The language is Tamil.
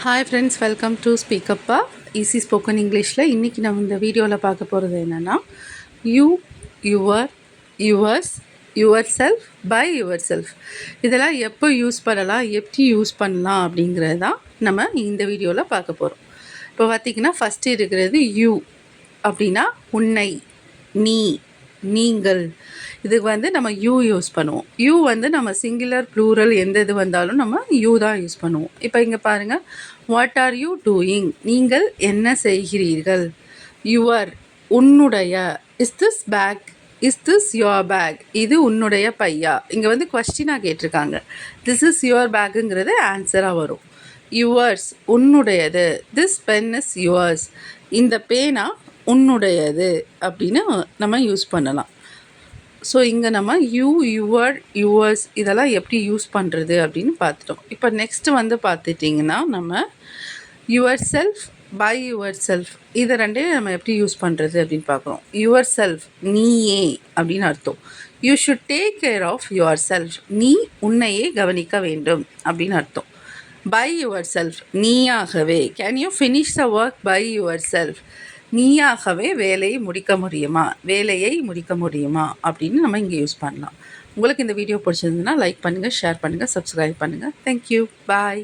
ஹாய் ஃப்ரெண்ட்ஸ், வெல்கம் டு ஸ்பீக்கப்பா ஈஸி ஸ்போக்கன் இங்கிலீஷில். இன்றைக்கி நம்ம இந்த வீடியோவில் பார்க்க போகிறது என்னென்னா, you, your, yours, yourself, by yourself இதெல்லாம் எப்போ யூஸ் பண்ணலாம், எப்படி யூஸ் பண்ணலாம் அப்படிங்கிறது தான் நம்ம இந்த வீடியோவில் பார்க்க போகிறோம். இப்போ பார்த்திங்கன்னா ஃபஸ்ட்டு இருக்கிறது யூ அப்படின்னா உன்னை, நீ, நீங்கள். இதுக்கு நம்ம யூ யூஸ் பண்ணுவோம். யூ நம்ம சிங்குலர் ப்ளூரல் எந்த இது வந்தாலும் நம்ம யூ தான் யூஸ் பண்ணுவோம். இப்போ இங்கே பாருங்கள், வாட் ஆர் யூ டூயிங், நீங்கள் என்ன செய்கிறீர்கள். யுவர், உன்னுடைய. Is this bag, is this your bag, இது உன்னுடைய பையா. இங்கே கொஸ்டினாக கேட்டிருக்காங்க. திஸ் இஸ் யுவர் பேக்குங்கிறது ஆன்சராக வரும். யுவர்ஸ், உன்னுடையது. திஸ் பென் இஸ் யுவர்ஸ், இந்த பேனா உன்னுடையது அப்படின்னு நம்ம யூஸ் பண்ணலாம். ஸோ இங்கே நம்ம யூ, யுவர், யுவர்ஸ் இதெல்லாம் எப்படி யூஸ் பண்ணுறது அப்படின்னு பார்த்துட்டோம். இப்போ நெக்ஸ்ட்டு பார்த்துட்டிங்கன்னா நம்ம yourself, by yourself இதை ரெண்டையும் நம்ம எப்படி யூஸ் பண்ணுறது அப்படின்னு பார்க்குறோம். யுவர் செல்ஃப் நீயே அப்படின்னு அர்த்தம். You should take care of yourself, நீ உன்னையே கவனிக்க வேண்டும் அப்படின்னு அர்த்தம். பை யுவர் செல்ஃப் நீயாகவே. Can you finish the work by yourself, நீயாகவே வேலையை முடிக்க முடியுமா அப்படின்னு நம்ம இங்கே யூஸ் பண்ணலாம். உங்களுக்கு இந்த வீடியோ பிடிச்சிருந்ததுன்னா லைக் பண்ணுங்கள், ஷேர் பண்ணுங்கள், சப்ஸ்கிரைப் பண்ணுங்கள். தேங்க்யூ, பாய்.